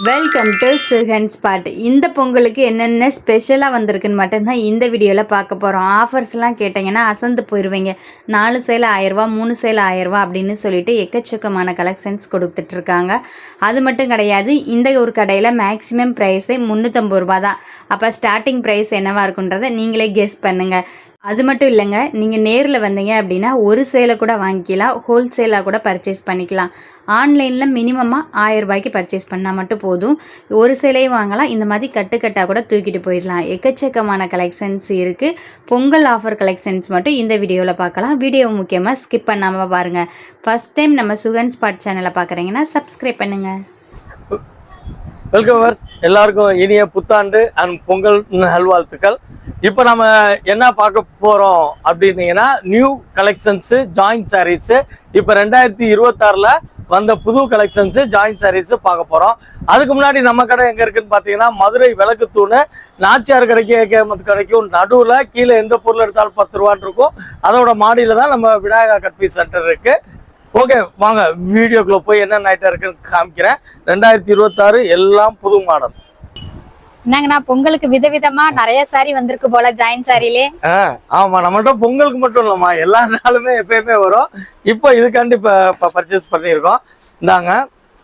Welcome to Sugan spot. இந்த பொங்கலுக்கு என்னென்ன ஸ்பெஷலாக வந்திருக்குன்னு மட்டும்தான் இந்த வீடியோவில் பார்க்க போகிறோம். ஆஃபர்ஸ்லாம் கேட்டிங்கன்னா அசந்து போயிடுவீங்க. 4 சேலை 1000 ரூபா, 3 சேலை 1000 ரூபா அப்படின்னு சொல்லிட்டு எக்கச்சக்கமான கலெக்ஷன்ஸ் கொடுத்துட்ருக்காங்க. அது மட்டும் கிடையாது, இந்த ஒரு கடையில் மேக்ஸிமம் ப்ரைஸே 350 ரூபா தான். அப்போ ஸ்டார்டிங் ப்ரைஸ் என்னவாக இருக்குன்றதை நீங்களே கெஸ் பண்ணுங்கள். அது மட்டும் இல்லைங்க, நீங்கள் நேரில் வந்தீங்க அப்படின்னா ஒரு சேலை கூட வாங்கிக்கலாம், ஹோல்சேலாக கூட பர்ச்சேஸ் பண்ணிக்கலாம். ஆன்லைனில் மினிமமாக 1000 ரூபாய்க்கு பர்ச்சேஸ் பண்ணால் மட்டும் போதும். ஒரு சேலையும் வாங்கலாம், இந்த மாதிரி கட்டுக்கட்டாக கூட தூக்கிட்டு போயிடலாம். எக்கச்சக்கமான கலெக்ஷன்ஸ் இருக்குது. பொங்கல் ஆஃபர் கலெக்ஷன்ஸ் மட்டும் இந்த வீடியோவில் பார்க்கலாம். வீடியோ முக்கியமாக ஸ்கிப் பண்ணாமல் பாருங்கள். ஃபஸ்ட் டைம் நம்ம சுகன் ஸ்பாட் சேனலை பார்க்குறீங்கன்னா சப்ஸ்கிரைப் பண்ணுங்கள். வெல்கம் வர்ஸ், எல்லாருக்கும் இனிய புத்தாண்டு அண்ட் பொங்கல் நல்வாழ்த்துக்கள். இப்போ நம்ம என்ன பார்க்க போகிறோம் அப்படின்னீங்கன்னா, நியூ கலெக்ஷன்ஸு ஜாயிண்ட் சாரீஸு. இப்போ 2026 வந்த புது கலெக்ஷன்ஸு ஜாயிண்ட் சாரீஸு பார்க்க போகிறோம். அதுக்கு முன்னாடி நம்ம கடை எங்கே இருக்குதுன்னு பார்த்தீங்கன்னா, மதுரை விளக்கு தூணு நாச்சியார் கடைக்கு ஏகேமத் கடைக்கும் நடுவில் கீழே எந்த பொருள் எடுத்தாலும் 10 ரூபான்னு இருக்கும். அதோட மாடியில் தான் நம்ம விநாயகா கட்பீஸ் சென்டர் இருக்குது. ஓகே, வாங்க வீடியோக்குள்ளே போய் என்னென்ன ஐட்டம் இருக்குன்னு காமிக்கிறேன். 2026 எல்லாம் புது மாடல். என்னங்கண்ணா, பொங்கலுக்கு விதவிதமா நிறைய சாரி வந்திருக்கு போல ஜாயிண்ட் சாரிலே. ஆமா, நம்மள்ட்ட பொங்கலுக்கு மட்டும் இல்லம்மா, எல்லா நாளுமே எப்பயுமே வரும். இப்போ இதுக்காண்டி இப்போ பர்ச்சேஸ் பண்ணியிருக்கோம். இந்தாங்க,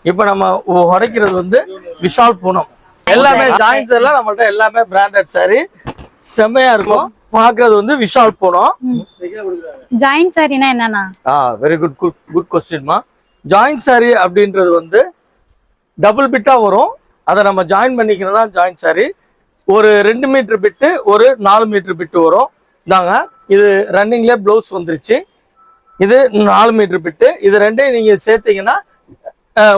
இப்போ நம்ம உடைக்கிறது வந்து விஷால் பூனம். எல்லாமே ஜாயிண்ட்ஸ் எல்லாம் நம்மள்ட்ட எல்லாமே பிராண்டட் சாரி, செம்மையா இருக்கும். பாக்குறது வந்து விஷால் பூனம். ஜாயிண்ட் சாரினா என்னன்னா? வெரி குட் கொஸ்டின்மா. ஜாயிண்ட் சாரி அப்படின்றது வந்து டபுள் பிட்டா வரும். அதை நம்ம ஜாயின் பண்ணிக்கிறதா ஜாயிண்ட் சாரி. ஒரு 2 மீட்டர் பிட்டு, ஒரு 4 மீட்டர் பிட்டு வரும். இதாங்க, இது ரன்னிங்லேயே ப்ளவுஸ் வந்துருச்சு. இது 4 மீட்டர் பிட்டு. இது ரெண்டையும் நீங்கள் சேர்த்தீங்கன்னா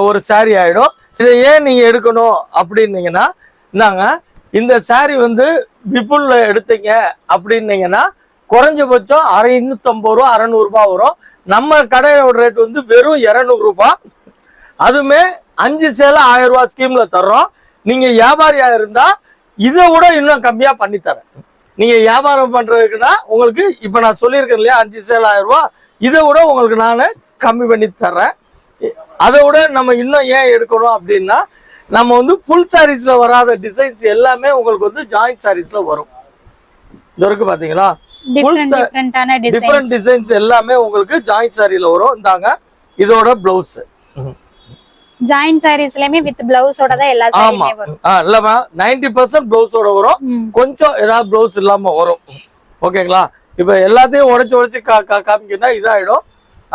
ஒரு சாரி ஆகிடும். இதை ஏன் நீங்கள் எடுக்கணும் அப்படின்னீங்கன்னா, இந்தாங்க, இந்த சாரி வந்து விபுல்ல எடுத்தீங்க அப்படின்னீங்கன்னா குறைஞ்சபட்சம் 250 ரூபா 600 ரூபாய் வரும். நம்ம கடையோட ரேட் வந்து வெறும் 200 ரூபாய். அதுவுமே 5 சேலை 1000 ரூபாய் ஸ்கீம்ல தர்றோம். நீங்க வியாபாரியா இருந்தா இதை விட இன்னும் கம்மியா பண்ணி தரேன். நீங்க வியாபாரம் பண்றதுக்குன்னா உங்களுக்கு இப்ப நான் சொல்லியிருக்கேன் இல்லையா, 5 சேலை 1000 ரூபாய், இதை விட உங்களுக்கு நான் கம்மி பண்ணி தர்றேன். அதை விட நம்ம இன்னும் ஏன் எடுக்கணும் அப்படின்னா, நம்ம வந்து ஃபுல் சாரீஸ்ல வராத டிசைன்ஸ் எல்லாமே உங்களுக்கு வந்து ஜாயிண்ட் சாரீஸ்ல வரும். இது இருக்கு பாத்தீங்களா, டிஃபரெண்ட் டிசைன்ஸ் எல்லாமே உங்களுக்கு ஜாயிண்ட் சாரியில வரும். இந்தாங்க, இதோட பிளவுஸ். ஜாயிண்ட் சாரீஸ்லயுமே வித் பிளவுஸோட தான் எல்லா சாரியுமே வரும். இல்லமா, 90% பிளவுஸோட வரும். கொஞ்சம் ஏதாவது பிளவுஸ் இல்லாம வரும். ஓகேங்களா? இப்ப எல்லாத்தையும் உடைச்சு காமிக்கணும்னா இதாயிடும்.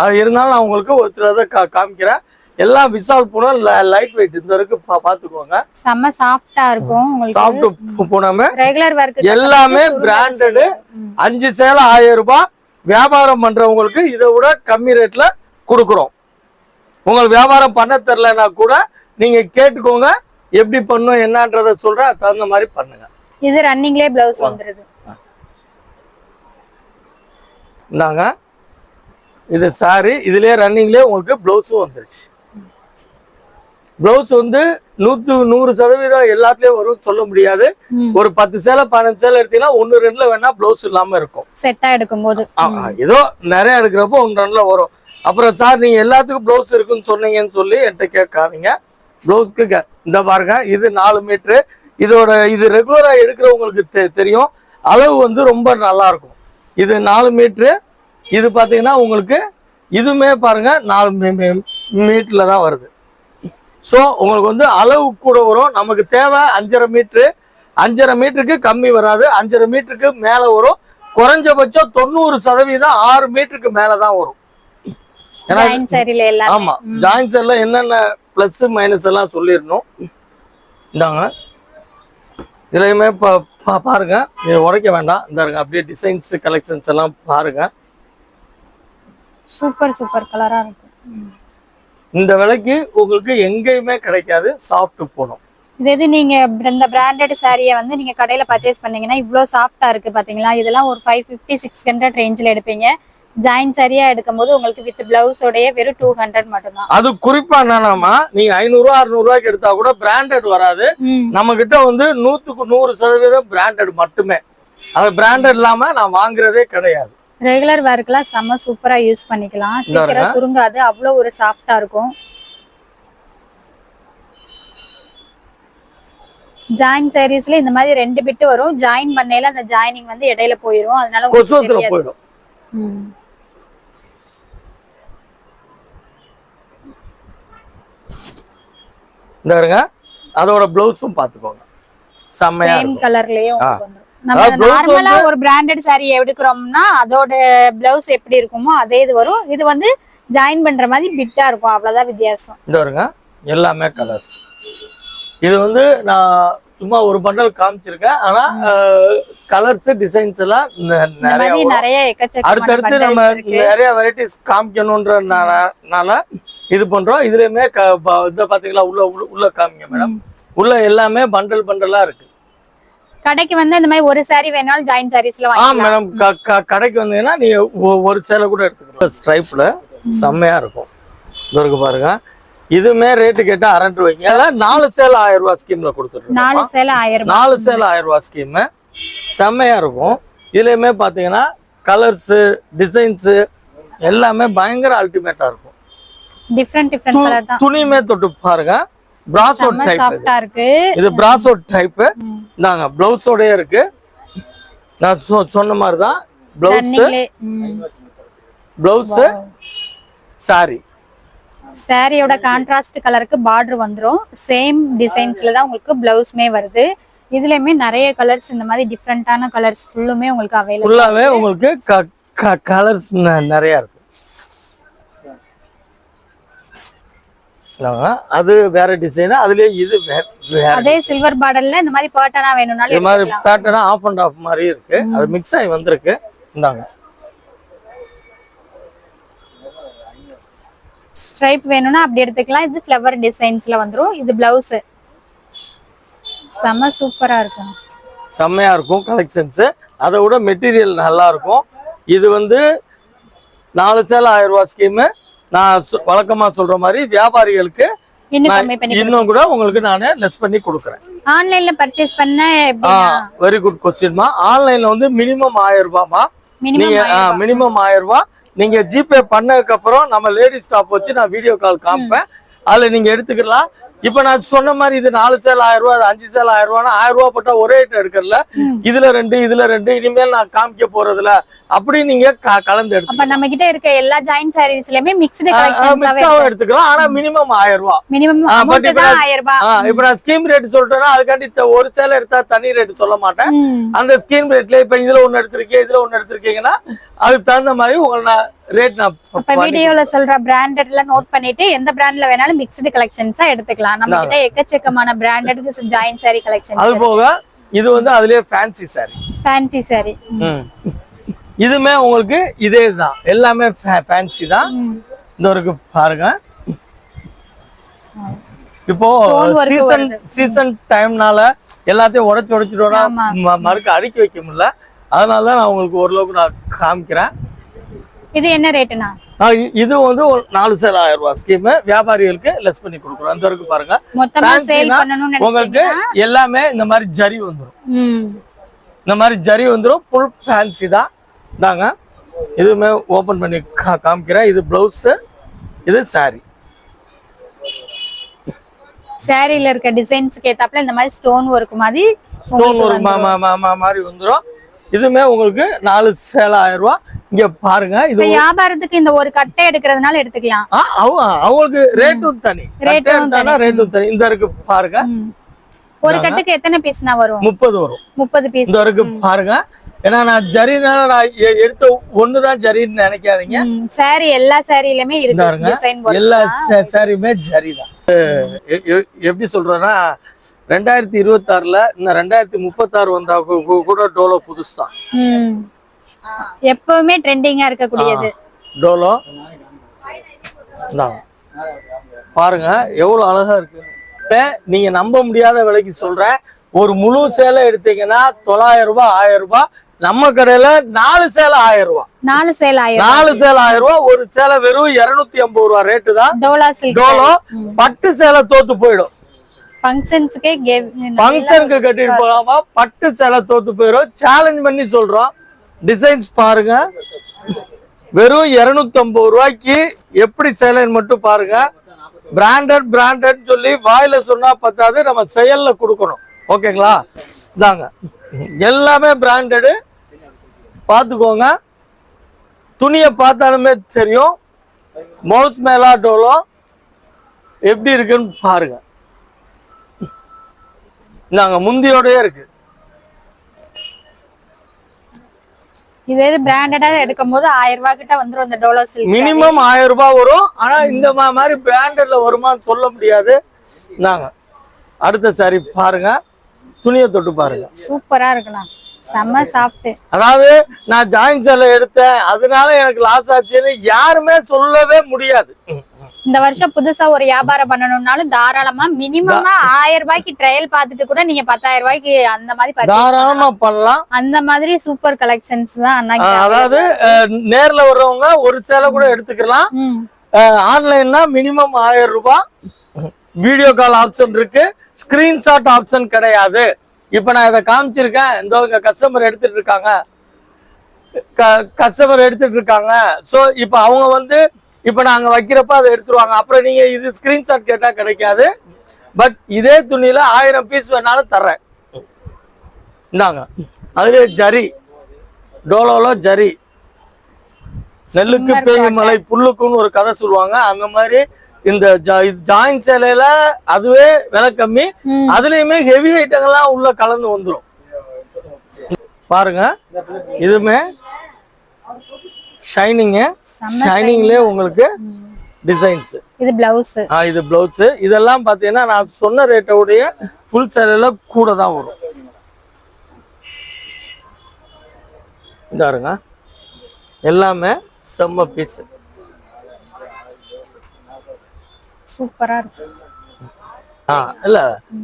அது இருந்தாலும் நான் உங்களுக்கு ஒரு சிலதை காமிக்கிறேன். எல்லாம் விஷால் பூனம், லைட் வெயிட். இந்த இருக்கு, பாத்துக்கோங்க. செம்ம சாஃப்ட்டா இருக்கும். உங்களுக்கு சாஃப்ட் பூனமே ரெகுலர் வர்க் எல்லாமே பிராண்டட். 5 சேலை 1000 ரூபாய். வியாபாரம் பண்றவங்களுக்கு இதை விட கம்மி ரேட்ல கொடுக்குறோம். உங்களுக்கு வியாபாரம் பண்ண தெரியலன்னா கூட நீங்க கேட்டுக்கோங்க, எப்படி பண்ணும் என்னன்றத சொல்றேன், தகுந்த மாதிரி பண்ணுங்க. இது ரன்னிங்லயே பிளவுஸ் வந்துருது. இந்தாங்க, இது சாரி, இதுலயே ரன்னிங்லயே உங்களுக்கு பிளவுஸும் வந்துருச்சு. பிளவுஸ் வந்து 100% எல்லாத்துலயும் வரும் சொல்ல முடியாது. ஒரு 10 சேலை 15 சேலை எடுத்தீங்கன்னா 1 2ல வேணா பிளவுஸ் இல்லாம இருக்கும். செட்டா எடுக்கும் போது ஏதோ நிறைய எடுக்கிறப்போ 1 2ல வரும். அப்புறம் சார் நீங்க எல்லாத்துக்கும் பிளவுஸ் இருக்குன்னு சொன்னீங்கன்னு சொல்லி என்கிட்ட கேட்காதீங்க. பிளவுஸ்க்கு இந்த பாருங்க, இது 4 மீட்டரு. இது ரெகுலரா எடுக்கிறவங்களுக்கு தெரியும். அளவு வந்து ரொம்ப நல்லா இருக்கும். இது 4 மீட்டரு. இது பாத்தீங்கன்னா உங்களுக்கு இதுவுமே பாருங்க 4 மீட்டர்ல தான் வருது. ஸோ உங்களுக்கு வந்து அளவு கூட வரும். நமக்கு தேவை 5.5 மீட்டரு. 5.5 மீட்டருக்கு கம்மி வராது, 5.5 மீட்டருக்கு மேல வரும். குறைஞ்சபட்சம் 90% 6 மீட்டருக்கு மேலதான் வரும். ஆமா, ஜாயிண்ட் சாரில என்னென்ன பிளஸ் மைனஸ் எல்லாம் சொல்லிடணும். இந்தாங்க, இதுலயுமே பாருங்க, இது உடைக்க வேண்டாம். இந்த அப்படியே டிசைன்ஸ் கலெக்ஷன்ஸ் எல்லாம் பாருங்க. சூப்பர் கலரா இருக்கு. இந்த விலைக்கு உங்களுக்கு எங்கேயுமே கிடைக்காது. சாஃப்ட் போடும். இது நீங்க இந்த பிராண்டட் சாரியை வந்து நீங்க கடையில பர்ச்சேஸ் பண்ணீங்கன்னா இவ்வளவு சாஃப்டா இருக்கு பாத்தீங்களா. இதெல்லாம் ஒரு 550-600 ரேஞ்சில் எடுப்பீங்க. ஜாயிண்ட் சாரியா எடுக்கும் போது உங்களுக்கு வித் பிளவுஸோடய வெறும் 200 மட்டும்தான். அது குறிப்பா என்னன்னா, நீங்க 500 ரூபாய் 600 ரூபாய்க்கு எடுத்தா கூட பிராண்டட் வராது. நம்ம கிட்ட வந்து 100% பிராண்டட் மட்டுமே. அது பிராண்டட் இல்லாம நான் வாங்குறதே கிடையாது. ரெகுலர் வேர்க்கெல்லாம் செம்ம சூப்பரா யூஸ் பண்ணிக்கலாம். சீக்கிரம் சுருங்காது, அவ்வளவு ஒரு சாஃப்டா இருக்கும். ஜாயின் சாரீஸ்ல இந்த மாதிரி 2 பிட் வரும். ஜாயின் பண்ணையில அந்த ஜாயினிங் வந்து இடையில போயிடும். அதனால உங்களுக்கு கொசுவத்துல தெரியாது. போயிடும். ம். இந்த இருங்க, அதோட பிளவுஸும் பாத்துக்கோங்க, செம்மையா சேம் இருக்கும். கலர்லயே உங்களுக்கு வந்துரும். நம்ம அதாவது blouse நார்மலா ஒரு பிராண்டட் saree எடுக்கிறோம்னா அதோட பிளவுஸ் எப்படி இருக்குமோ அதே இது வரும். இது வந்து ஜாயின் பண்ற மாதிரி பிட்டா இருக்கும். அவ்வளவுதான் வித்தியாசம். இந்த வருங்க, எல்லாமே கலர்ஸ். இது வந்து நான் சும்மா ஒரு பண்டல் காமிச்சிருக்கேன். ஆனா கலர்ஸ் டிசைன்ஸ் எல்லாம் இந்த நிறைய மாதிரி வரும். நிறைய எக்கச்சக்கமான அடுத்தடுத்து நம்ம bundles இருக்கு. நிறைய வெரைட்டிஸ் காமிக்கணும்ன்றனால இது பண்றோம். இதுலயுமே இத பாத்தீங்களா, உள்ள காமிங்க மேடம். உள்ள எல்லாமே பண்டல் பண்டலா இருக்கு. கடைக்கு வந்து இந்த மாதிரி ஒரு saree வேணாலும் ஜாயின் சாரீஸ்ல வாங்கிக்கலாம். மேடம், கடைக்கு வந்தீங்கன்னா நீங்க ஒரு சேலை கூட எடுத்துக்கலாம். ஸ்ட்ரைப்ல செம்மையா இருக்கும். இது இருக்கு பாருங்க. இதுமே ரேட்டு கேட்டா அரண்டு வைங்க. 4 சேலை 1000 ரூபாய் ஸ்கீம்ல கொடுத்துருக்கோம். 4 சேலை 1000 ரூபாய். 4 சேலை 1000 ரூபாய் ஸ்கீம் செம்மையா இருக்கும். இதுலயுமே பாத்தீங்கன்னா கலர்ஸ் டிசைன்ஸ் எல்லாமே பயங்கர அல்டிமேட்டா இருக்கும். டிஃபரெண்ட் கலர் தான். துணியுமே தொட்டு பாருங்க. பிராசோ டைப் சாஃப்ட்டா இருக்கு. இது பிராசோ டைப். இந்தாங்க, பிளவுஸோடயே இருக்கு. நான் சொன்ன மாதிரி தான் பிளவுஸ் சாரி. சாரியோட கான்ட்ராஸ்ட் கலருக்கு பார்டர் வந்துரும். சேம் டிசைன்ஸ்ல தான் உங்களுக்கு பிளவுஸ்மே வருது. இதுலயுமே நிறைய கலர்ஸ், இந்த மாதிரி டிஃபரெண்டான கலர்ஸ் ஃபுல்லுமே உங்களுக்கு அவைலபிள். ஃபுல்லாவே உங்களுக்கு கலர்ஸ் நிறைய இருக்கு. அது வேற டிசைன். அதுலயே இது வேற. அதே சில்வர் பார்டர்ல இந்த மாதிரி பேட்டர்னா வேணும்னாலும் இந்த மாதிரி பேட்டர்னா ஆஃப் அண்ட் ஆஃப் மாதிரி இருக்கு. அது மிக்ஸ் ஆகி வந்திருக்கு. இந்தாங்க, ஸ்ட்ரைப் வேணும்னா அப்படி எடுத்துக்கலாம். இது ஃப்ளவர் டிசைன்ஸ்ல வந்துரும். இது பிளவுஸ் செம சூப்பரா இருக்கும். செம்மையா இருக்கும் கலெக்ஷன்ஸ். அதை விட மெட்டீரியல் நல்லா இருக்கும். இது வந்து 4 சேலை 1000 ரூபாய் ஸ்கீம். நான் வழக்கமா சொல்ற மாதிரி வியாபாரிகளுக்கு இன்னும் கம்மி பண்ணி இன்னும் கூட உங்களுக்கு நானே லெஸ் பண்ணி கொடுக்குறேன். ஆன்லைன்ல பர்ச்சேஸ் பண்ண எப்படி? வெரி குட் கொஸ்டின்மா. ஆன்லைன்ல வந்து மினிமம் 1000 ரூபாய்மா. நீங்க மினிமம் 1000 ரூபாய். நீங்க ஜிபே பண்ணதுக்கு அப்புறம் நம்ம லேடி ஸ்டாப் வச்சு நான் வீடியோ கால் காமிப்பேன். அதுல நீங்க எடுத்துக்கலாம். இப்ப நான் சொன்ன மாதிரி இது 4 சேலை 1000 ரூபாய், 5 சேலை 1000 ரூபாய், 1000 ரூபாய் போட்டா ஒரே ஐட்டம் எடுக்கல. இதுல 2 இதுல 2 இனிமேல் நான் காமிக்க போறதுல அப்படி நீங்க கலந்து எடுத்து. அப்ப நம்ம கிட்ட இருக்க எல்லா ஜாயின் சாரீஸ்லயுமே மிக்ஸ்டு கலெக்ஷன்ஸாவே எடுத்துக்கலாம். ஆனா மினிமம் 1000 ரூபாய். மினிமம் அமௌண்ட் தான் 1000 ரூபாய். இப்ப நான் ஸ்கீம் ரேட் சொல்றேன்னா அதுக்காண்டி ஒரு சேலை எடுத்தா தனி ரேட் சொல்ல மாட்டேன். அந்த ஸ்கீம் ரேட்ல இப்ப இதுல ஒண்ணு எடுத்திருக்கீங்க, இதுல ஒண்ணு எடுத்திருக்கீங்கன்னா அதுக்கு தகுந்த மாதிரி உங்களுக்கு ரேட் நான் அப்ப வீடியோல சொல்ற பிராண்டட்ல நோட் பண்ணிட்டு எந்த பிராண்ட்ல வேணாலும் மிக்ஸ்டு கலெக்ஷன்ஸா எடுத்துக்கலாம். நம்ம கிட்ட எக்கச்சக்கமான பிராண்டட் ஜாயின் சாரி கலெக்ஷன். அது போக இது வந்து அதுலயே ஃபேன்சி சாரி. Fancy sorry. இதுமே உங்களுக்கு இதே தான். எல்லாமே ஃபேன்சி தான். இந்த ஒரு பாருங்க. இப்போ சீசன் டைம்னால எல்லாத்தையும் உடைச்சிட்டோம்னா மறுக்க அடுக்கி வைக்க முடியல. அதனால தான் நான் உங்களுக்கு ஓரளவுக்கு நான் காமிக்கிறேன். இது என்ன ரேட்னா? இது வந்து 4 சேலை 1000 ரூபாய் ஸ்கீம். வியாபாரிகளுக்கு லெஸ் பண்ணி கொடுக்குறோம். அந்த வரைக்கும் பாருங்க. மொத்தமா சேல் பண்ணனும்னு உங்களுக்கு எல்லாமே இந்த மாதிரி ஜரி வந்துரும். இந்த மாதிரி ஜரி வந்துரும். ஃபுல் ஃபேன்சி தான். தாங்க, இதுவுமே ஓபன் பண்ணி காமிக்கிறேன். இது பிளவுஸ், இது சாரி. சாரில இருக்க டிசைன்ஸ்க்கு ஏத்தாப்ல இந்த மாதிரி ஸ்டோன் ஒர்க் மாதிரி மாதிரி வந்துரும். இதுமே உங்களுக்கு 4 சேலை 1000 ரூபாய். இங்க பாருங்க. இது வியாபாரத்துக்கு இந்த ஒரு கட்டை எடுக்கிறதுனால எடுத்துக்கலாம். அவங்களுக்கு ரேட்டும் தனி. ரேட்டும் தனி. இந்த இருக்கு பாருங்க. ஒரு கட்டுக்கு எத்தனை பீஸ்னா வரும்? 30 வரும். 30 பீஸ். இந்த இருக்கு பாருங்க. ஏன்னா நான் ஜரினால நான் எடுத்த ஒண்ணுதான் ஜரின்னு நினைக்காதீங்க. சாரி எல்லா சாரிலயுமே இருக்கு டிசைன் வர்க். எல்லா சாரியுமே ஜரி தான். எப்படி சொல்றேன்னா 2026ல இன்னும் 2036 வந்தா கூட டோலோ புதுசுதான். எப்பவுமே ட்ரெண்டிங்கா இருக்கக்கூடியது டோலோ. பாருங்க எவ்வளவு அழகா இருக்கு. நீங்க நம்ப முடியாத விலைக்கு சொல்றேன். ஒரு முழு சேலை எடுத்தீங்கன்னா 900 ரூபாய் 1000 ரூபாய். நம்ம கடையில 4 சேலை 1000 ரூபாய். 4 சேலை 1000 ரூபாய். ஒரு சேலை வெறும் 250 ரூபாய் ரேட்டு தான். டோலோ பட்டு சேலை தோத்து போயிடும். ஃபங்க்ஷனுக்கு கட்டிட்டு போகாம பட்டு சேலை தோத்து போயிடும். சேலஞ்ச் பண்ணி சொல்றோம். டிசைன்ஸ் பாருங்க. வெறும் 250 ரூபாய்க்கு எப்படி சேலைன்னு மட்டும் பாருங்க. பிராண்டட் சொல்லி வாயில சொன்னா பத்தாது, நம்ம செயல்ல கொடுக்கணும். ஓகேங்களா? இதாங்க எல்லாமே பிராண்டடு. பார்த்துக்கோங்க, துணியை பார்த்தாலுமே தெரியும். மவுஸ் மேலா டோலோ எப்படி இருக்குன்னு பாருங்க. நாங்க முந்தியோடயே இருக்கு. இதே பிராண்டடா எடுக்கும் போது 1000 ரூபாய் கிட்ட வந்துரும் இந்த டோலோ சில்க். மினிமம் 1000 ரூபாய் வரும். ஆனா இந்த மாதிரி பிராண்டட்ல வருமான்னு சொல்ல முடியாது. நாங்க அடுத்த சாரி பாருங்க, துணியை தொட்டு பாருங்க. சூப்பரா இருக்குண்ணா, செம்ம சாஃப்ட். அதாவது நான் ஜாயின் சேலை எடுத்தேன் அதனால எனக்கு லாஸ் ஆச்சுன்னு யாருமே சொல்லவே முடியாது. இந்த வருஷம் புதுசா ஒரு வியாபாரம் பண்ணணும்னாலும் தாராளமா மினிமமா 1000 ரூபாய்க்கு ட்ரையல் பார்த்துட்டு கூட நீங்க 10,000 ரூபாய்க்கு அந்த மாதிரி தாராளமா பண்ணலாம். அந்த மாதிரி சூப்பர் கலெக்ஷன்ஸ் தான் அண்ணா. அதாவது நேர்ல வர்றவங்க ஒரு சேலை கூட எடுத்துக்கலாம். ஆன்லைன்னா மினிமம் 1000 ரூபாய். வீடியோ கால் ஆப்ஷன் இருக்கு, ஸ்கிரீன்ஷாட் ஆப்ஷன் கிடையாது. இப்ப நான் இதை காமிச்சிருக்கேன், இந்த கஸ்டமர் எடுத்துட்டு இருக்காங்க. சோ இப்ப அவங்க வந்து இப்ப நாங்க வைக்கிறப்ப அதை எடுத்துருவாங்க. அப்புறம் நீங்க இது ஸ்கிரீன்ஷாட் கேட்டா கிடைக்காது. பட் இதே துணியில 1000 பீஸ் வேணாலும் தர்றேன். இந்தாங்க, அதுவே ஜரி, டோலோல ஜரி. நெல்லுக்கு பேய் மலை புல்லுக்குன்னு ஒரு கதை சொல்லுவாங்க. அந்த மாதிரி இந்த ஜாயின் சேலையில அதுவே விலை கம்மி. அதுலயுமே ஹெவி ஐட்டங்கள்லாம் உள்ள கலந்து வந்துடும். பாருங்க, இதுமே ஷைனிங்ல உங்களுக்கு டிசைன்ஸ். இது பிளவுஸ். இது பிளவுஸ். இதெல்லாம் பாத்தீங்கன்னா நான் சொன்ன ரேட்டை உடைய ஃபுல் சேலையில கூட தான் வரும். இதாருங்க, எல்லாமே செம்ம பீஸ். சூப்பரா இருக்கு. இல்ல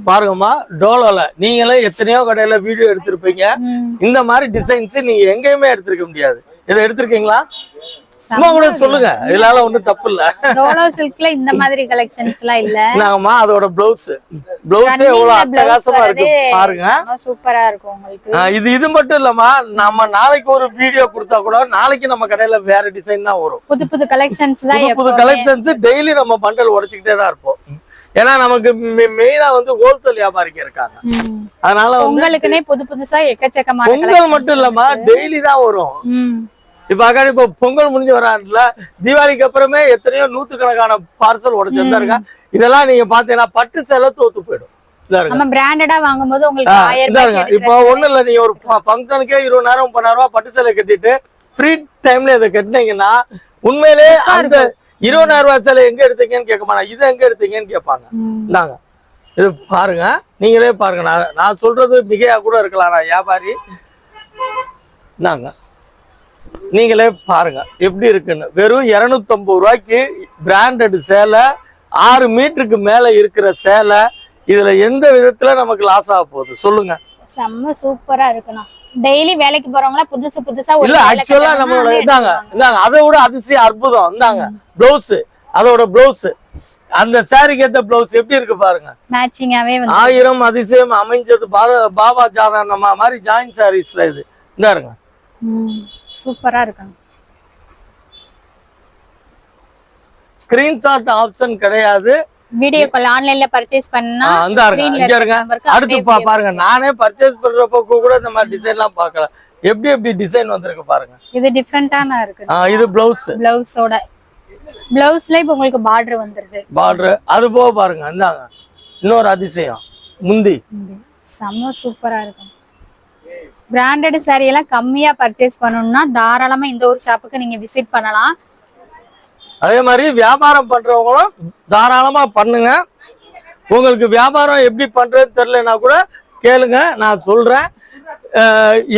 பாருங்கம்மா, டோலோல நீங்களே எத்தனையோ கடையில வீடியோ எடுத்திருப்பீங்க. இந்த மாதிரி டிசைன்ஸ் நீங்க எங்கேயுமே எடுத்திருக்க முடியாது. இதை எடுத்திருக்கீங்களா? சும்மா கூட சொல்லுங்க, இதனால ஒண்ணும் தப்பு இல்ல. டோலோ சில்க்ல இந்த மாதிரி கலெக்ஷன்ஸ் எல்லாம் இல்ல. நாங்கம்மா அதோட பிளவுஸ் எவ்வளவு அட்டகாசமா இருக்கு பாருங்க. சூப்பரா இருக்கும் உங்களுக்கு. இது மட்டும் இல்லம்மா, நம்ம நாளைக்கு ஒரு வீடியோ கொடுத்தா கூட நாளைக்கு நம்ம கடையில வேற டிசைன் தான் வரும். புது புது கலெக்ஷன்ஸ் தான், புது கலெக்ஷன்ஸ் டெய்லி நம்ம பண்டல் உடைச்சுக்கிட்டே தான் இருப்போம். ஏன்னா நமக்கு மெயினா வந்து ஹோல்சேல் வியாபாரிக்கு இருக்காங்க. அதனால உங்களுக்குனே புது புதுசா எக்கச்சக்கமான பொங்கல் மட்டும் இல்லம்மா, டெய்லி தான் வரும். இப்ப பொங்கல் முடிஞ்சு வரான்ல, தீபாவளிக்கு அப்புறமே எத்தனையோ நூத்துக்கணக்கான பார்சல் உடைச்சு வந்தாருங்க. இதெல்லாம் நீங்க பாத்தீங்கன்னா பட்டு சேலை தோத்து போயிடும். நம்ம பிராண்டடா வாங்கும்போது உங்களுக்கு 1000 ரூபாய். இப்போ ஒண்ணு இல்ல, நீங்க ஒரு ஃபங்க்ஷனுக்கே 20,000 30,000 பட்டு சேலை கட்டிட்டு ஃப்ரீ டைம்ல இதை கட்டினீங்கன்னா உண்மையிலே அந்த 20,000 ரூபாய் சேலை எங்க எடுத்தீங்கன்னு கேட்க மாட்டாங்க, இதை எங்க எடுத்தீங்கன்னு கேட்பாங்க. இந்தாங்க, இது பாருங்க, நீங்களே பாருங்க. நான் சொல்றது மிகையா கூட இருக்கலாம், நான் வியாபாரி. இந்தாங்க, நீங்களே பாருங்க எப்படி இருக்குன்னு. வெறும் 250 ரூபாய்க்கு பிராண்டட் சேலை, 6 மீட்டருக்கு மேல இருக்கிற சேலை. இதுல எந்த விதத்துல நமக்கு லாஸ் ஆக போகுது சொல்லுங்க? செம்ம சூப்பரா இருக்குண்ணா. டெய்லி வேலைக்கு போறவங்கள புதுசு புதுசா இல்ல, ஆக்சுவலா நம்மளோட இதாங்க அதை விட அதிசயம் அற்புதம். இந்தாங்க பிளவுஸ், அதோட பிளவுஸ், அந்த சாரிக்கு ஏத்த பிளவுஸ் எப்படி இருக்கு பாருங்க. மேட்சிங்காவே 1000 அதிசயம் அமைஞ்சது. பாபா ஜாதகம் நம்ம மாதிரி ஜாயின் சாரீஸ்ல இது. இந்த இருங்க, சூப்பரா இருக்கு. ஸ்கிரீன்ஷாட் ஆப்ஷன் கிடையாது. வீடியோ கால் ஆன்லைன்ல பர்சேஸ் பண்ணா அடுத்து பாருங்க. நானே பர்ச்சேஸ் பண்றப்ப கூட இந்த மாதிரி டிசைன்லாம் பார்க்கலாம். எப்படி டிசைன் வந்திருக்கு பாருங்க. இது டிஃபரண்டான இருக்கு. இது பிளவுஸ், பிளவுஸோட பிளவுஸ்ல இப்ப உங்களுக்கு பார்டர் வந்துருது. பார்டர் அது போக பாருங்க. இந்தாங்க இன்னொரு அதிசயம், முந்தி செம்ம சூப்பரா இருக்கும். பிராண்டட் சாரி எல்லாம் கம்மியா பர்ச்சேஸ் பண்ணணும்னா தாராளமா இந்த ஒரு ஷாப்புக்கு நீங்க விசிட் பண்ணலாம். அதே மாதிரி வியாபாரம் பண்றவங்களும் தாராளமா பண்ணுங்க. உங்களுக்கு வியாபாரம் எப்படி பண்றதுன்னு தெரியலன்னா கூட கேளுங்க, நான் சொல்றேன்.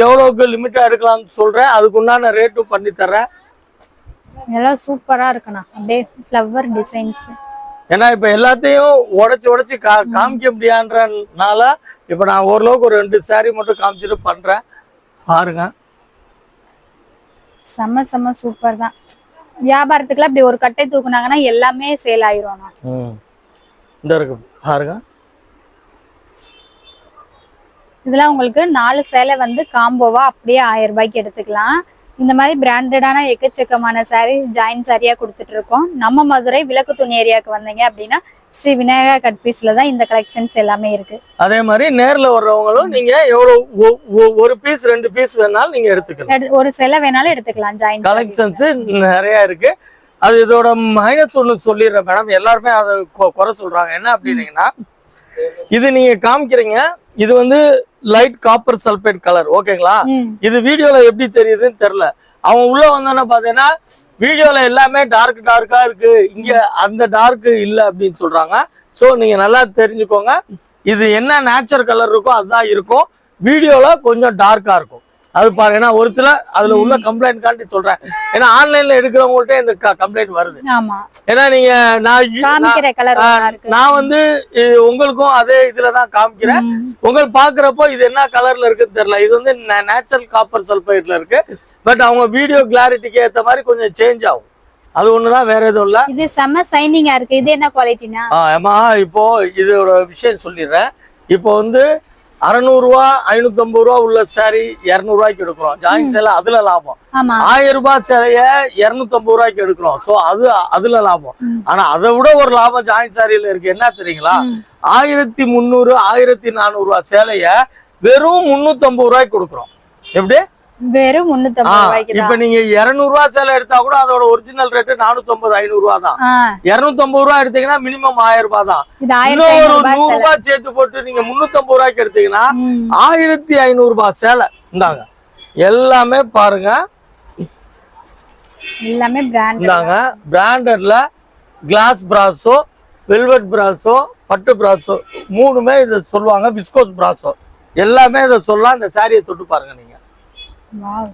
எவ்வளவுக்கு லிமிட்டா எடுக்கலாம்னு சொல்றேன். அதுக்கு உண்டான ரேட்டும் பண்ணி தர்றேன். இதெல்லாம் சூப்பரா இருக்குண்ணா, அப்படியே ஃப்ளவர் டிசைன்ஸ். ஏன்னா இப்ப எல்லாத்தையும் உடைச்சு காமிக்க முடியாதுன்றனால இப்ப நான் ஓரளவுக்கு ஒரு 2 சாரி மட்டும் காமிச்சிட்டு பண்றேன். பாருங்க, செம்ம சூப்பர் தான். வியாபாரத்துக்குள்ள அப்படி ஒரு கட்டை தூக்குனாங்கன்னா எல்லாமே சேல் ஆயிரும். இந்த இருக்கு பாருங்க. இதெல்லாம் உங்களுக்கு 4 சேலை வந்து காம்போவா அப்படியே 1000 ரூபாய்க்கு எடுத்துக்கலாம். இந்த மாதிரி பிராண்டடான எக்கச்சக்கமான சாரீஸ் ஜாயின் சாரியா கொடுத்துட்டு இருக்கோம். நம்ம மதுரை விளக்கு துணி ஏரியாவுக்கு வந்தீங்க அப்படின்னா ஸ்ரீ விநாயகா கட் பீஸ்ல தான் இந்த கலெக்ஷன்ஸ் எல்லாமே இருக்கு. அதே மாதிரி நேர்ல வர்றவங்களும் நீங்க எவ்வளவு ஒரு பீஸ் 2 பீஸ் வேணாலும் நீங்க எடுத்துக்கலாம், ஒரு சில வேணாலும் எடுத்துக்கலாம். ஜாயின் கலெக்ஷன்ஸ் நிறைய இருக்கு. அது இதோட மைனஸ் ஒண்ணு சொல்லிடுறேன் மேடம், எல்லாருமே அதை குறை சொல்றாங்க. என்ன அப்படின்னீங்கன்னா, இது நீங்க காமிக்கிறீங்க, இது வந்து லைட் காப்பர் சல்பேட் கலர், ஓகேங்களா? இது வீடியோல எப்படி தெரியுதுன்னு தெரியல. அவங்க உள்ள வந்தோன்னா பாத்தீங்கன்னா வீடியோல எல்லாமே டார்க்கா இருக்கு, இங்க அந்த டார்க் இல்ல அப்படின்னு சொல்றாங்க. சோ நீங்க நல்லா தெரிஞ்சுக்கோங்க, இது என்ன நேச்சுரல் கலர் இருக்கோ அதுதான் இருக்கும், வீடியோல கொஞ்சம் டார்க்கா இருக்கும். அது பாருங்க, ஏன்னா ஒரு சில அதுல உள்ள கம்ப்ளைண்ட் காண்டி சொல்றேன். ஏன்னா ஆன்லைன்ல எடுக்கிறவங்கள்ட்ட இந்த கம்ப்ளைண்ட் வருது. ஏன்னா நீங்க நான் வந்து உங்களுக்கும் அதே இதுலதான் காமிக்கிறேன். உங்களுக்கு பாக்குறப்போ இது என்ன கலர்ல இருக்குன்னு தெரியல. இது வந்து நேச்சுரல் காப்பர் சல்பைட்ல இருக்கு. பட் அவங்க வீடியோ கிளாரிட்டிக்கு ஏத்த மாதிரி கொஞ்சம் சேஞ்ச் ஆகும். அது ஒண்ணுதான், வேற எதுவும் இல்ல. இது செம ஷைனிங்கா இருக்கு. இது என்ன குவாலிட்டினா? இப்போ இதோட விஷயம் சொல்லிடுறேன். இப்போ வந்து 600 ரூபா 550 ரூபா உள்ள சாரி 200 ரூபாய்க்கு எடுக்கிறோம். ஜாயின் சேல அதுல லாபம். 1000 ரூபாய் சேலைய 250 ரூபாய்க்கு எடுக்கிறோம். சோ அதுல லாபம். ஆனா அதை விட ஒரு லாபம் ஜாயின் சாரியில இருக்கு. என்ன தெரியுங்களா? 1300 1400 ரூபாய் சேலைய வெறும் 350 ரூபாய்க்கு கொடுக்குறோம். எப்படி? வெறும் 350 ரூபாய்க்கு. இப்ப நீங்க 200 ரூபாய் சேலை எடுத்தா கூட அதோட ஒரிஜினல் ரேட் 450 500 ரூபாய் தான். 250 ரூபாய் எடுத்தீங்கன்னா மினிமம் 1000 ரூபாய் தான். இன்னொரு 100 ரூபாய் சேர்த்து போட்டு நீங்க 350 ரூபாய்க்கு எடுத்தீங்கன்னா 1500 ரூபாய் சேலை. இந்தாங்க எல்லாமே பாருங்க, எல்லாமே பிராண்டட்ல கிளாஸ் பிராசோ, வெல்வெட் பிராசோ, பட்டு பிராசோ மூணுமே இதை சொல்லுவாங்க. விஸ்கோஸ் பிராசோ எல்லாமே இதை சொல்லலாம். இந்த சாரியை தொட்டு பாருங்க நீங்க. வாவ்,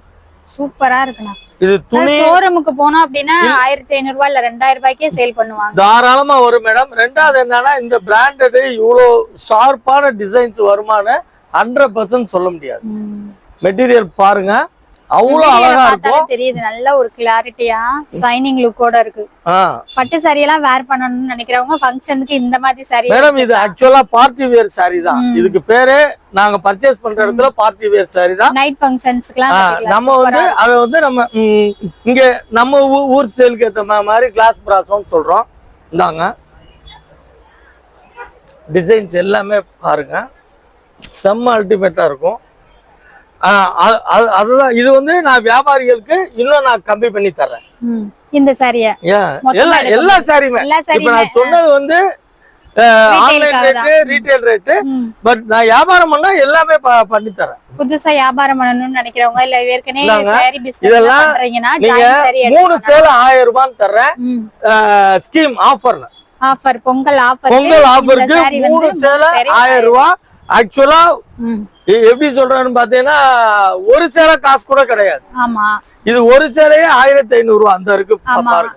சூப்பரா இருக்குண்ணா. இது துணி ஷோரூமுக்கு போனோம் அப்படின்னா 1500 ரூபாய் இல்ல 2000 ரூபாய்க்கே சேல் பண்ணுவாங்க. தாராளமா வரும் மேடம். ரெண்டாவது என்னன்னா, இந்த பிராண்டட் இவ்வளோ ஷார்ப்பான டிசைன்ஸ் வருமானு 100% சொல்ல முடியாது. மெட்டீரியல் பாருங்க, அவ்வளவு அழகா இருக்கும். தெரியுது, நல்ல ஒரு கிளாரிட்டியா ஷைனிங் லுக்கோட இருக்கு. பட்டு சாரி எல்லாம் வேர் பண்ணணும்னு நினைக்கிறவங்க ஃபங்க்ஷனுக்கு இந்த மாதிரி சாரி. மேடம் இது ஆக்சுவலா பார்ட்டி வேர் சாரி தான். இதுக்கு பேரு நாங்க பர்ச்சேஸ் பண்ற இடத்துல பார்ட்டி வேர் சாரி தான். நைட் ஃபங்க்ஷன்ஸ்க்குலாம் நம்ம வந்து அத வந்து நம்ம இங்க நம்ம ஊர் ஸ்டைலுக்கு ஏத்த மாதிரி கிளாஸ் பிராசோன்னு சொல்றோம். இந்தாங்க டிசைன்ஸ் எல்லாமே பாருங்க, செம்ம அல்டிமேட்டா இருக்கும். அதுதான், இது வந்து நான் வியாபாரிகளுக்கு இன்னும் நான் கம்மி பண்ணி தர்றேன். இந்த சாரிய எல்லா சாரியுமே இப்ப நான் சொன்னது வந்து online rate, retail rate. But நான் வியாபாரம் பண்ணா எல்லாமே பண்ணி தரேன். புதுசா வியாபாரம் பண்ணணும்னு நினைக்கிறவங்க இல்ல ஏற்கனவே சாரி பிசினஸ் இதெல்லாம் பண்றீங்கன்னா நீங்க 3 சேல 1000 ரூபாய் தர்றேன். ஸ்கீம் ஆஃபர்ல, ஆஃபர் பொங்கல் ஆஃபருக்கு 3 சேல 1000 ரூபாய். ஆக்சுவலா எப்படி சொல்றேன்னு பாத்தீங்கன்னா ஒரு சேலை காசு கூட கிடையாது. இது ஒரு சேலையே 1500 ரூபாய் அந்த இருக்கு பாருங்க.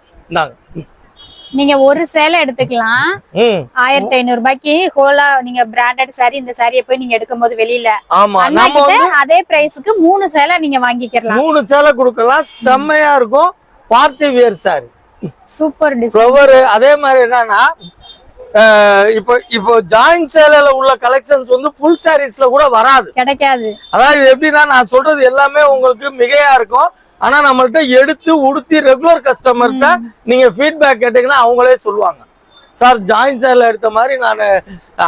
நீங்க ஒரு சேலை எடுத்துக்கலாம் 1500 ரூபாய்க்கு ஹோலா. நீங்க பிராண்டட் சாரி இந்த சாரியை போய் நீங்க எடுக்கும் போது வெளியில அதே பிரைஸ்க்கு 3 சேலை நீங்க வாங்கிக்கலாம். 3 சேலை கொடுக்கலாம், செம்மையா இருக்கும். Party wear sorry, super design. அதே மாதிரி என்னன்னா, இப்போ ஜாயின் சேலையில உள்ள கலெக்ஷன்ஸ் வந்து ஃபுல் சாரீஸ்ல கூட வராது, கிடைக்காது. அதாவது எப்படின்னா நான் சொல்றது எல்லாமே உங்களுக்கு மிகையா இருக்கும். ஆனா நம்மள்ட்ட எடுத்து உடுத்தி ரெகுலர் கஸ்டமர்கிட்ட நீங்க ஃபீட்பேக் கேட்டீங்கன்னா அவங்களே சொல்லுவாங்க, சார் ஜாயின் சேலை எடுத்த மாதிரி நான்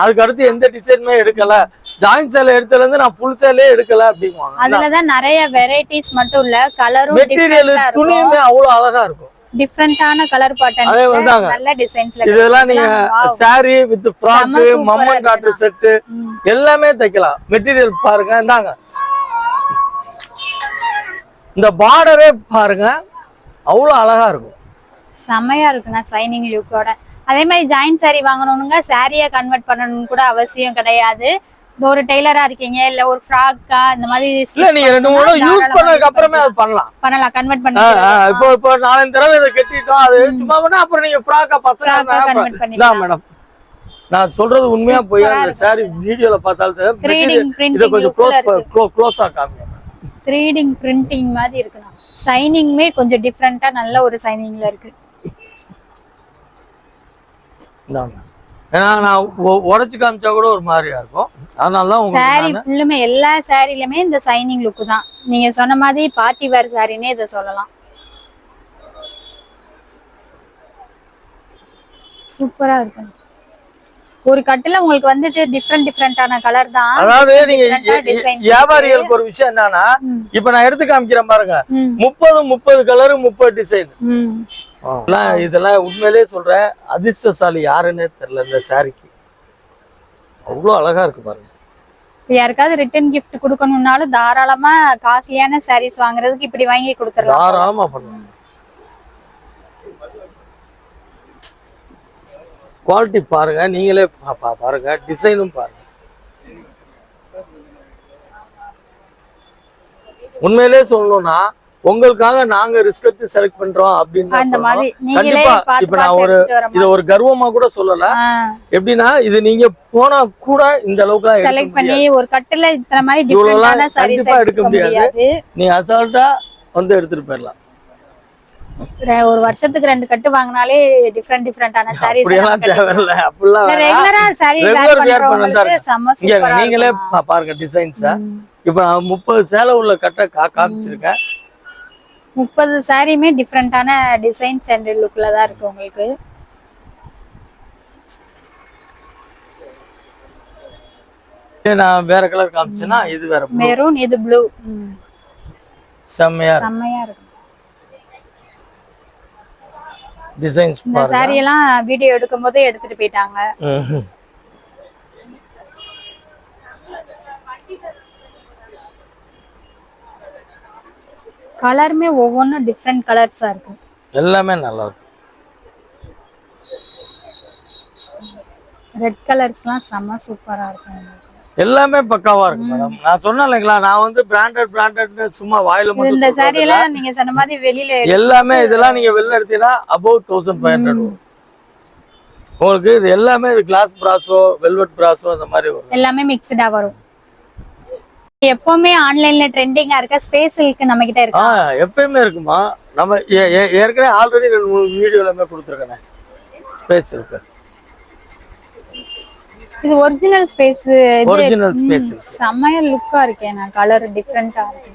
அதுக்கு அடுத்து எந்த டிசைனுமே எடுக்கல, ஜாயின் சேலை எடுத்ததுல இருந்து நான் ஃபுல் சேலே எடுக்கல அப்படிங்குவாங்க. அதுலதான் நிறைய வெரைட்டிஸ் மட்டும் இல்ல, கலரும் மெட்டீரியல் துணியுமே அவ்வளவு அழகா இருக்கும். டிஃபரண்டான கலர் பேட்டர்ன், நல்ல டிசைன்ஸ்ல. இதெல்லாம் நீங்க sari with frock, mom and daughter set எல்லாமே தைக்கலாம். மெட்டீரியல் பாருங்க, இந்தாங்க இந்த பார்டரே பாருங்க, அவ்வளவு அழகா இருக்கும், செமையா இருக்குண்ணா ஷைனிங் லுக்கோட. அதே மாதிரி ஜாயின் சாரி வாங்கணும்னுங்க சாரியா கன்வெர்ட் பண்ணணும்னு கூட அவசியம் கிடையாது. ஒரு டெய்லரா இருக்கீங்க இல்ல ஒரு ஃப்ராக்கா இந்த மாதிரி இல்ல நீங்க 2-3 யூஸ் பண்ணதுக்கு அப்புறமே அது பண்ணலாம் கன்வெர்ட் பண்ணலாம். இப்போ 4 தடவை இத கட்டிட்டோம், அது சும்மா பண்ணா அப்புறம் நீங்க ஃப்ராக்கா பசங்க கன்வெர்ட் பண்ணிடலாம் மேடம். நான் சொல்றது உண்மையா போய் அந்த சாரி வீடியோல பார்த்தாலும் இத கொஞ்சம் க்ளோஸா காமிங்க. 3D பிரிண்டிங் மாதிரி இருக்குண்ணா. ஷைனிங்மே கொஞ்சம் டிஃபரெண்டா நல்ல ஒரு ஷைனிங்ல இருக்கு. ஏன்னா நான் உடைச்சு காமிச்சா கூட ஒரு மாதிரியா இருக்கும். அதனாலதான் சாரி உங்களுக்கு ஃபுல்லுமே எல்லா சாரிலுமே இந்த சைனிங் லுக் தான். நீங்க சொன்ன மாதிரி பார்ட்டி வேர் சாரினே இதை சொல்லலாம். சூப்பரா இருக்கு. ஒரு கட்டுல உங்களுக்கு வந்துட்டு டிஃப்ரெண்டான கலர் தான். அதாவது நீங்க வியாபாரிகளுக்கு ஒரு விஷயம் என்னன்னா, இப்ப நான் எடுத்து காமிக்கிறேன் பாருங்க, 30 கலரு 30 டிசைன். இதெல்லாம் உண்மையிலேயே சொல்றேன், அதிர்ஷ்டசாலி யாருன்னே தெரியல இந்த சாரிக்கு. அவ்வளவு அழகா இருக்கு பாருங்க. யாருக்காவது ரிட்டர்ன் கிஃப்ட் கொடுக்கணும்னாலும் தாராளமா காஸ்ட்லியான சாரீஸ் வாங்குறதுக்கு இப்படி வாங்கி கொடுத்துடலாம். தாராளமா பண்ணுவாங்க. குவாலிட்டி பாருங்க, நீங்களே பாருங்க, டிசைனும் பாருங்க. உண்மையிலே சொல்லணும்னா உங்களுக்காக நாங்க ரிஸ்க் எடுத்து செலக்ட் பண்றோம் அப்படின்னு கண்டிப்பா. இப்ப நான் இத ஒரு கர்வமா கூட சொல்லல. எப்படின்னா இது நீங்க போனா கூட இந்த அளவுக்கு செலக்ட் பண்ணி ஒரு கட்டுல இத்தனை மாதிரி டிஃபரெண்டான சாரீஸ் கண்டிப்பா எடுக்க முடியாது. நீ அசால்ட்டா வந்து எடுத்துட்டு போயிடலாம். ஒரு வருஷத்துக்கு 2 கட்டு வாங்கினாலே டிஃபரெண்டான சாரீஸ். அப்படியெல்லாம் தேவையில்லை. அப்படிலாம் ரெகுலரா சாரி வேர் பண்றவங்களுக்கு செம்ம சூப்பரா. நீங்களே பாருங்க டிசைன்ஸ். இப்ப நான் 30 சேலை உள்ள கட்டை காமிச்சிருக்கேன். 30 சாரியுமே டிஃபரெண்டான டிசைன்ஸ் அண்ட் லுக்ல தான் இருக்கு உங்களுக்கு. நான் வேற கலர் காமிச்சேன்னா இது வேற மெரூன், இது ப்ளூ. செம்மையா இருக்கு டிசைன்ஸ். இந்த சாரி எல்லாம் வீடியோ எடுக்கும்போதே எடுத்துட்டு போயிட்டாங்க. கலருமே ஒவ்வொன்றும் டிஃப்ரெண்ட் கலர்ஸா இருக்கு. எல்லாமே நல்லா இருக்கு. ரெட் கலர்ஸ்லாம் செம்ம சூப்பரா இருக்கு. எல்லாமே பக்காவா இருக்கு மேடம். நான் சொன்னேன் இல்லைங்களா, நான் வந்து பிராண்டட்னு சும்மா வாயில மட்டும். இந்த சாரி எல்லாம் நீங்க சொன்ன மாதிரி வெளியில எல்லாமே இதெல்லாம் நீங்க வெளில எடுத்தீங்கன்னா above 1500 வரும் உங்களுக்கு. இது எல்லாமே இது கிளாஸ் பிராசோ, வெல்வெட் பிராசோ அந்த மாதிரி வரும். எல்லாமே மிக்ஸ்டா வரும். எப்பவுமே ஆன்லைன்ல ட்ரெண்டிங்கா இருக்க ஸ்பேஸ் சில்க் நம்ம கிட்ட இருக்கு. எப்பவுமே இருக்குமா. நம்ம ஏற்கனவே ஆல்ரெடி 2-3 வீடியோலமே கொடுத்துருக்கேன் ஸ்பேஸ் சில்க். இது ஒரிஜினல் ஸ்பேஸ். ஒரிஜினல் ஸ்பேஸ் செமையா லுக்கா இருக்கே. நான் கலர் டிஃபரெண்டா இருக்கு.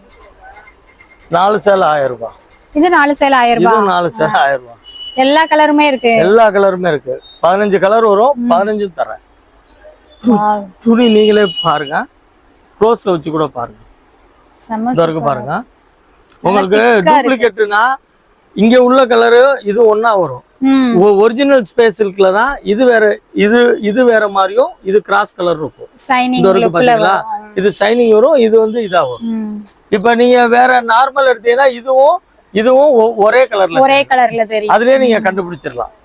4 சேலை 1000 ரூபாய். இது 4 சேலை 1000 ரூபாய். இது 4 சேலை 1000 ரூபாய். எல்லா கலருமே இருக்கு. எல்லா கலருமே இருக்கு. 15 கலர் வரும். 15 தரேன். துணி நீங்களே பாருங்க, க்ளோஸ்ல வச்சு கூட பாருங்க. இருக்கு பாருங்க. உங்களுக்கு டூப்ளிகேட்னா இங்க உள்ள கலரு இது ஒண்ணா வரும். ஒரிஜினல் ஸ்பேஸ் சில்க்ல தான் இது வேற, இது வேற மாதிரியும் இது கிராஸ் கலர் இருக்கும். இந்த இருக்கு பாத்தீங்களா, இது ஷைனிங் வரும், இது வந்து இதா வரும். இப்ப நீங்க வேற நார்மல் எடுத்தீங்கன்னா இதுவும் ஒரே கலர்ல தெரியும். அதுலயே நீங்க கண்டுபிடிச்சிடலாம்.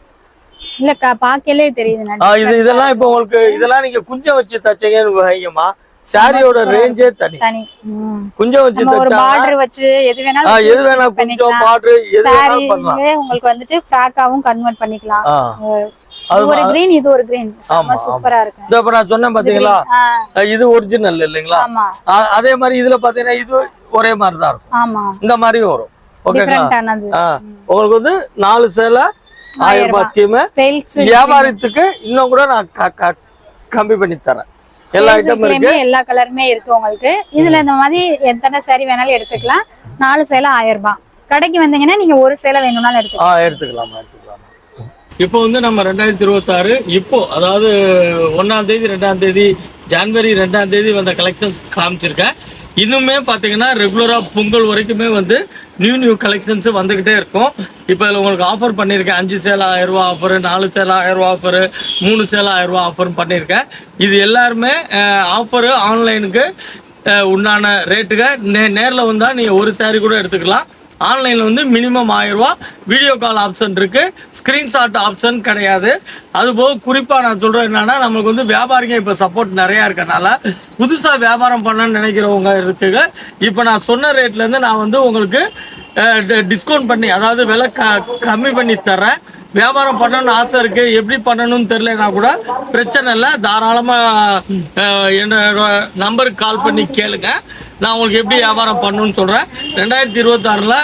இல்ல பாக்கலே தெரியுது. இதெல்லாம் இப்ப உங்களுக்கு இதெல்லாம் நீங்க குஞ்சம் வச்சு தச்சீங்கன்னு வைங்கம்மா, சாரியோட ரேஞ்சே தனி. குஞ்சம் வச்சு ஒரு பார்டர் வச்சு எது வேணாலும் குஞ்சம் பார்டர் எது வேணாலும் பண்ணலாம். உங்களுக்கு வந்துட்டு ஃப்ராக்காவும் கன்வர்ட் பண்ணிக்கலாம். ஒரு கிரீன், இது ஒரு கிரீன். சூப்பரா இருக்கு. இப்ப நான் சொன்னேன் பாத்தீங்களா, இது ஒரிஜினல் இல்லைங்களா. அதே மாதிரி இதுல பாத்தீங்கன்னா இது ஒரே மாதிரி தான் இருக்கும். இந்த மாதிரி வரும். ஓகேங்களா. உங்களுக்கு வந்து 4 சேலை 1000 ரூபாய் ஸ்கீம். வியாபாரத்துக்கு இன்னும் கூட நான் கம்மி பண்ணி தரேன். எல்லா ஐட்டமும் இருக்கு. எல்லா கலருமே இருக்கு உங்களுக்கு. இதுல இந்த மாதிரி எத்தனை சாரி வேணாலும் எடுத்துக்கலாம். 4 சேலை 1000 ரூபாய். கடைக்கு வந்தீங்கன்னா நீங்க ஒரு சேலை வேணும்னாலும் எடுத்துக்கலாம். இப்போ வந்து நம்ம 2026 இப்போ அதாவது 1ஆம் தேதி 2ஆம் தேதி ஜனவரி 2ஆம் தேதி வந்த கலெக்ஷன்ஸ் காமிச்சிருக்கேன். இன்னுமே பார்த்தீங்கன்னா ரெகுலராக பொங்கல் வரைக்குமே வந்து நியூ கலெக்ஷன்ஸ் வந்துக்கிட்டே இருக்கும். இப்போ இதில் உங்களுக்கு ஆஃபர் பண்ணியிருக்கேன். 5 சேலை 1000 ரூபா ஆஃபரு, 4 சேலை 1000 ரூபா ஆஃபரு, 3 சேலை 1000 ரூபா ஆஃபர் பண்ணியிருக்கேன். இது எல்லாருமே ஆஃபரு ஆன்லைனுக்கு உண்டான ரேட்டுக்கு. நேரில் வந்தால் நீங்கள் ஒரு சாரி கூட எடுத்துக்கலாம். ஆன்லைனில் வந்து மினிமம் 1000 ரூபா. வீடியோ கால் ஆப்ஷன் இருக்குது, ஸ்க்ரீன்ஷாட் ஆப்ஷன் கிடையாது. அதுபோக குறிப்பாக நான் சொல்கிறேன் என்னன்னா, நம்மளுக்கு வந்து வியாபாரிங்க இப்போ சப்போர்ட் நிறையா இருக்கனால புதுசாக வியாபாரம் பண்ணணும்னு நினைக்கிறவங்க இருக்குது. இப்போ நான் சொன்ன ரேட்லேருந்து நான் வந்து உங்களுக்கு டிஸ்கவுண்ட் பண்ணி, அதாவது விலை கம்மி பண்ணி தரேன். வியாபாரம் பண்ணணும்னு ஆசை இருக்குது, எப்படி பண்ணணும்னு தெரியலனா கூட பிரச்சனை இல்லை. தாராளமாக என்னோட நம்பருக்கு கால் பண்ணி கேளுங்க. நான் உங்களுக்கு எப்படி வியாபாரம் பண்ணணும்னு சொல்கிறேன். 2026ல்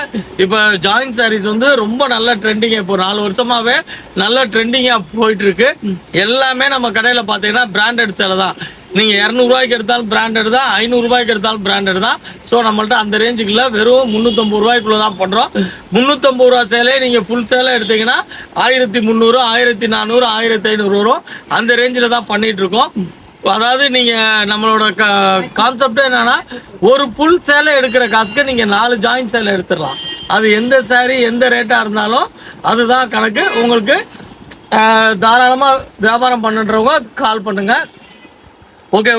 இப்போ ஜாயின் சாரீஸ் வந்து ரொம்ப நல்ல ட்ரெண்டிங்காக, இப்போ 4 வருஷமாகவே நல்ல ட்ரெண்டிங்காக போயிட்டுருக்கு. எல்லாமே நம்ம கடையில் பார்த்தீங்கன்னா பிராண்டட் சேலை தான். நீங்கள் 200 எடுத்தாலும் பிராண்டட் தான், 500 எடுத்தாலும் பிராண்டட் தான். ஸோ நம்மள்ட்ட அந்த ரேஞ்சுக்குள்ள வெறும் 350 தான் பண்ணுறோம். 350 சேலையை நீங்கள் ஃபுல் சேலை எடுத்தீங்கன்னா 1300, 1400, 1500 வரும். அந்த ரேஞ்சில் தான் பண்ணிகிட்ருக்கோம். அதாவது நீங்கள் நம்மளோட கான்செப்டே என்னன்னா, ஒரு ஃபுல் சேலை எடுக்கிற காசுக்கு நீங்கள் 4 ஜாயின் சேலை எடுத்துடலாம். அது எந்த சாரீ எந்த ரேட்டாக இருந்தாலும் அதுதான் கணக்கு. உங்களுக்கு தாராளமாக வியாபாரம் பண்ணுறவங்க கால் பண்ணுங்கள். ஓகே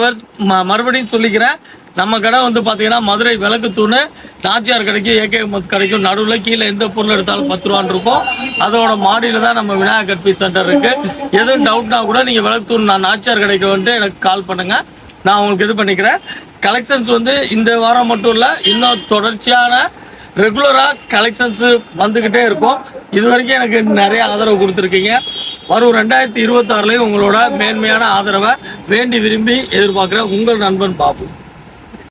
மறுபடியும் சொல்லிக்கிறேன். நம்ம கடை வந்து பார்த்தீங்கன்னா மதுரை விளக்கு தூணு நாச்சியார் கடைக்கும் ஏகே கடைக்கும் நடுவில் கீழே எந்த பொருள் எடுத்தாலும் 10 ரூபான்னு இருக்கும். அதோட மாடியில் தான் நம்ம விநாயகர் பீஸ் சென்டர் இருக்குது. எதுவும் டவுட்னா கூட நீங்கள் விளக்கு தூண் நாச்சியார் கடைக்கு வந்துட்டு எனக்கு கால் பண்ணுங்கள். நான் உங்களுக்கு இது பண்ணிக்கிறேன். கலெக்ஷன்ஸ் வந்து இந்த வாரம் மட்டும் இல்லை, இன்னும் தொடர்ச்சியான ரெகுலராக கலெக்ஷன்ஸு வந்துக்கிட்டே இருக்கும். இது வரைக்கும் எனக்கு நிறைய ஆதரவு கொடுத்துருக்கீங்க. வரும் 2026லையும் உங்களோட மேன்மையான ஆதரவை வேண்டி விரும்பி எதிர்பார்க்குறேன். உங்கள் நண்பன் பாபு.